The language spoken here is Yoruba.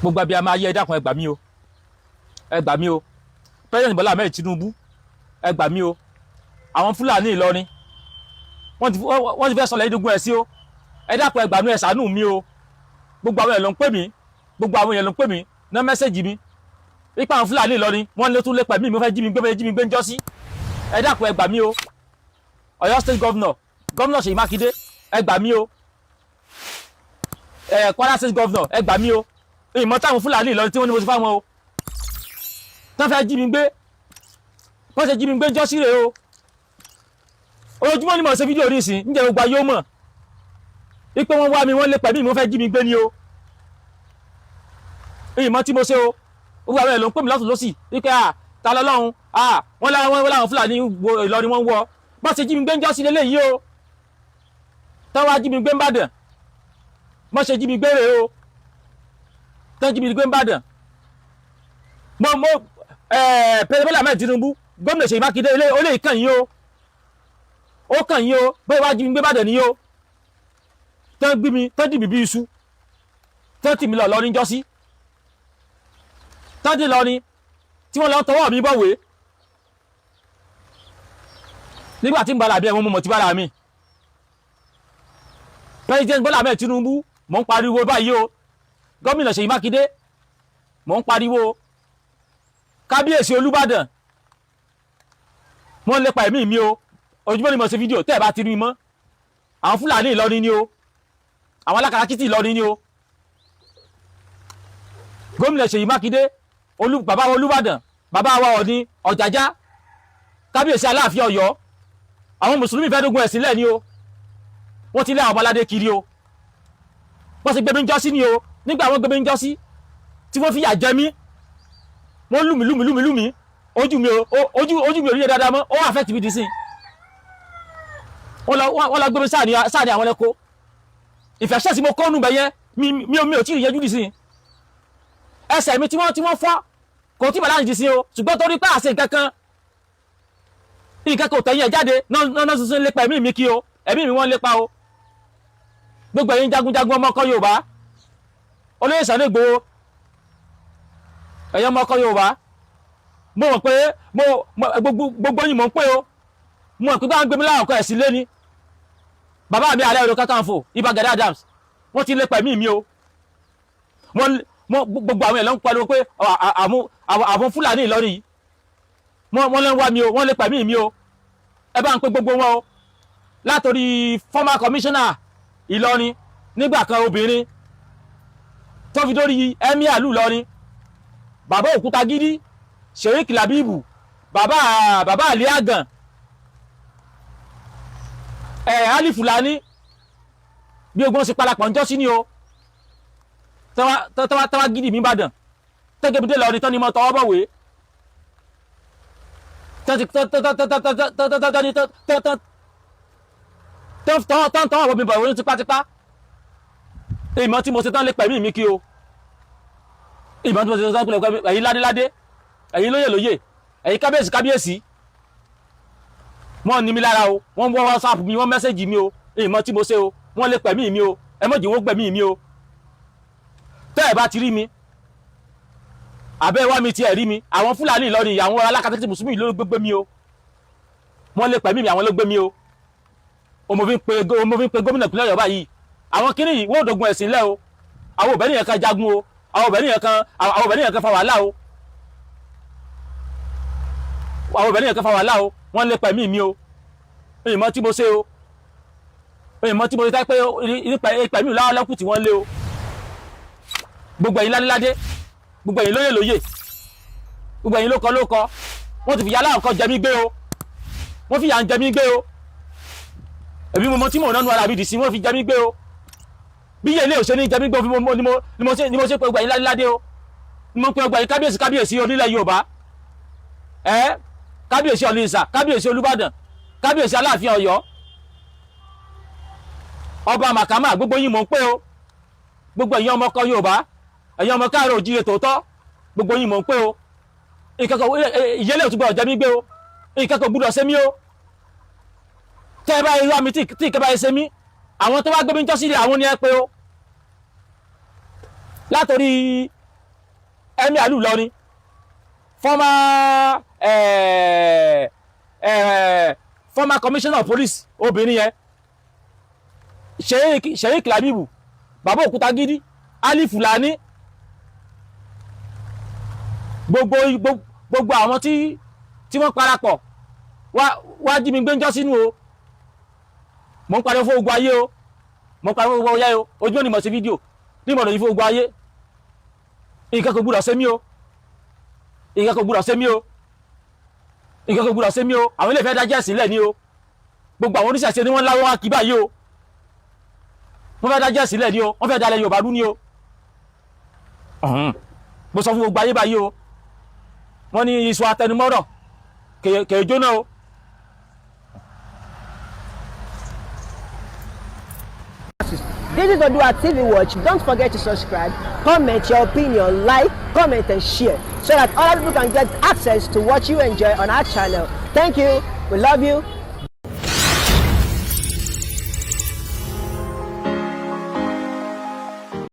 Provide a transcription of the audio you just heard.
gbogbo abiyamọ ayé ẹ dákun ẹ gbà mí o, ẹ gbà mí o. President Bọ́lá Ahmed Tinubu ẹ gbà mí o. Àwọn Fúlàní Ìlọrin wọ́n ti fẹ́ sọlẹ̀ ìdógún ẹ̀ sí o, ẹ dákun ẹ gbà mí, ẹ ṣàánú mi o. Gbogbo àwọn èèyàn ló ń pè mí, gbogbo àwọn èèyàn ló ń pè mí ná mẹ́sẹ̀jì mi wípé àwọn Fúlàní Ìlọrin wọ́n lé tún lépa mí, mo fẹ́ jí mi gbé ń jọ́ sí. Ẹ dákun ẹ gbà mí o. Ọ̀yọ́ State Governor Ṣèyí Mákindé ẹ gbà mí o. Kwara State Governor ẹ gbà mí o. Ìmọ̀ táwọn Fúlàní Ìlọrin tí wọ́n ní mo ti fáwọn o, tán fẹ́ jí mi gbé, wọ́n ṣe jí mi gbé ń jọ́ sí rèé o. Ojoojúmọ́ ni mo ṣe fídíò nísìn níjẹ́ gbogbo ayé ó mọ̀ wípé wọ́n wá mi, wọ́n lépa mí, mo fẹ́ jí mi gbé ni o. Ìmọ̀ tí mo ṣe o, gbogbo àwọn èèyàn ló ń pè mí lọ́tùn lọ́sì wípé ta lọ́lọ́run, wọ́n láwọn Fúlàní Ìlọrin wọ́n wọ́, bọ́n ṣe jí mi gbé ń jọ́ sí lélẹ́yìí o. Tán wá jí mi gbé ń bàdàn, bọ́n ṣe jí mi gbé rèé o. Tán jí mi gbé ń bàdàn. President Bọ́lá Ahmed Tinubu, gómìnà Ṣèyí Mákindé ó lè kàn yín o, ó kàn yín o, bẹ́ẹ̀ wá jí mi gbé bàdàn ni o. Tán gbé mi, tán dì mí bí iṣu, tán tì mí lọ ní jọ́sí, tán dì lọ ni tí wọ́n lọ tọwọ́ mi bọ̀wé nígbà tí ń bára bí ẹ̀wọ̀n mọ̀ tí bára mi. President Bọ́lá Ahmed Tinubu mò ń pariwo báyìí o, gómìnà Ṣèyí Mákindé mò ń pariwo, kábíyèsí Olúbàdàn wọ́n lépa ẹ̀mí mi o. Ojúmọ́ ni mo ṣe fídíò tẹ́ ẹ̀ bá ti rí mọ́, àwọn Fúlàní Ìlọrin ni o, àwọn alákatakítí Ìlọrin ni o. Gómìnà Ṣèyí Mákindé, bàbá wa Olúbàdàn, bàbá wa Ọọ̀ni Ọ̀jájá, kábíyèsí Aláàfin Ọ̀yọ́, àwọn mùsùlùmí fẹ́ dógún ẹ̀sìn lẹ̀ ni o. Wọ́n ti lé àwọn ọmọládé kiri o, wọ́n sì gbé mi ń jọ́sí ni o. Nígbà wọ́n gbé mi ń jọ́sí tí wọ́n fìyà jẹ mí, wọ́n lù mí, ojú mi ò rí yẹ dáadáa mọ́, ó wà fẹ́ tìbí dì sí. Wọ́n lọ gbé mi sáàni àwọn ẹlẹ́kọ́, ìfẹ̀ṣẹ́ sí mo kọ́ nù bẹ̀yẹ mi ò tí ì yẹjú dì sí. Ẹsẹ̀ mi tí wọ́n fọ́ kò tí bàlá dì sí o, ṣùgbọ́n torí pé àṣẹ nǹkan kò tẹ̀yìn ẹ̀ jáde náà sísun lépa ẹ̀mí mi kí o, ẹ̀mí mi wọ́n lépa o. Gbogbo ẹ̀yin jagunjagun ọmọ ọkọ Yorùbá, Olóyè Sunday Igboho, ẹ̀yin ọmọ ọkọ Yorùbá, mo mọ̀ pé gbogbo yín mọ̀ ń pé o, mo mọ̀ pé bá ń gbé mi láwọn ọkọ ẹ̀sìn lé ní bàbá mi Ààrẹ Ọ̀nà Kakanfò Ìbà Gani Adams, wọ́n ti lépa ẹ̀mí mi o. Gbogbo àwọn èèyàn ń pariwo pé àwọn Fúlàní Ìlọrin yìí wọ́n lè wá mi o, wọ́n lépa ẹ̀mí mi o. Ẹ bá ń pè gbogbo wọn o, látòrí former commissioner Ìlọrin nígbà kan obìnrin tó fi dórí Emir ìlú Ìlọrin, bàbá Òkútagídí, Sheikh Labeeb, bàbá Ali Agan, Ali Fulani, bí ogun sì parapọ̀ ń jọ́ sí ni o. Tọ́wá gidi mi Ìbàdàn, tẹ́gẹ̀bídé lọ ní tán ni mo tọwọ́ bọ̀wé. Tọ́wọ́ bọ̀ mi bọ̀wé ní tipátipá. Ìmọ̀ tí mo ṣe tán lè pẹ̀mí mi kí o. Ìmọ̀ tí mo ṣe tán lè pẹ̀mí, ẹ̀yin ládéládé, ẹ̀yin lóyè, ẹ̀yin kábíyèsí. Wọ́n ní mi lára o, wọ́n wọ́n WhatsApp mi, wọ́n mẹ́sẹ̀jì mi o. Ìmọ̀ tí mo ṣe o, wọ́n lè pẹ̀mí mi o, ẹ mọ̀jì wọ́n gbẹ̀mí mi o. Tẹ́ ẹ̀ bá ti rí mi, àbẹ́ wá mi ti ẹ̀ rí mi, àwọn Fúlàní Ìlọrin, àwọn alákatakítí mùsùlùmí ló gbé mi o. Wọ́n lè pẹ̀mí mi, àwọn ló gbé mi o. Mo fi ń pe gómìnà ìpínlẹ̀ Ọ̀yọ́ báyìí, àwọn kíní yìí wọ́n dógun ẹ̀sìn lẹ̀ o. Àwọn òbẹ̀ nìyẹn kan jagun o, àwọn òbẹ̀ nìyẹn kan fa wàhálà o. Àwọn òbẹ̀ nìyẹn kan fa wàhálà o, wọ́n lè pẹ̀mí mi o. Ìmọ̀ tí mo ṣe o, ìmọ̀ tí mo ṣe pé ìpẹ̀mí mi láwọn lẹ́kùn tí wọ́n lé o. Gbogbo ẹ̀yin ládéládé, gbogbo ẹ̀yin lóyè, gbogbo ẹ̀yin lókọ, wọ́n ti fi yálà nǹkan jẹ mí gbé o, wọ́n fi yà ń jẹ mí gbé o. Èmi mo tí mò ń nánú ara mi dì sí, wọ́n fi jẹ mí gbé o. Bí yẹlé ò ṣe ní jẹ mí gbé o, ni mo ṣe pé gbogbo ẹ̀yin ládéládé o, ni mo pe gbogbo ẹ̀yin kábíyèsí onílẹ̀ Yorùbá, kábíyèsí Ọ̀nìṣà, kábíyèsí Olúbàdàn, kábíyèsí Aláàfin Ọ̀yọ́, ọba Màkàmà, gbogbo yín mò ń pé o. Gbogbo ẹ̀yin ọmọ ọkọ Yorùbá, ẹ̀yin ọmọ káàrọ̀ òjíire tòótọ́, gbogbo yín mò ń pé o. Ìyẹ́lẹ̀ òtúbọ̀ ọ̀jẹ́ mi gbé o, ìkẹ́kọ̀ọ́ gbúdọ̀ ṣe mí o. Tẹ́ ẹ bá irú àmì tí ìkẹ́ bá ṣe mí, àwọn tó wá gbé mi jọ́ sílẹ̀ àwọn ni ẹ pé o. Látòrí ẹ̀mí àlù Ìlọrin former commissioner of police obìnrin yẹn Sheikh Labeeb bàbá Òkútagídí Ali Fulani gbogbo àwọn tí wọ́n parapọ̀ wá jí mi gbé ń jọ́ sínú o mo ń pariwo fún ogun ayé o mo ń pariwo fún ogun ayé o ojú ò ní mọ̀ sí fídíò ní mọ̀ lòyìn fún ogun ayé nǹkan kò gbúdọ̀ ṣe mí o nǹkan kò gbúdọ̀ ṣe mí o nǹkan kò gbúdọ̀ ṣe mí o àwọn ilé ìfẹ́ dájẹ́ sílẹ̀ ní o gbogbo àwọn oníṣẹ̀ṣe ni wọ́n láwọ́ wá kí báyìí o wọ́n fẹ́ dájẹ́ sílẹ̀ ní o wọ́n fẹ́ dalẹ̀ Yorùbá rú ní o mo sọ fún gbogbo ayé báyìí o wọ́n ní iṣu atẹnumọ́rọ̀ kèé jóná o. This is Oodua TV Watch. Don't forget to subscribe, comment your opinion, like, comment and share so that other people can get access to what you enjoy on our channel. Thank you. We love you.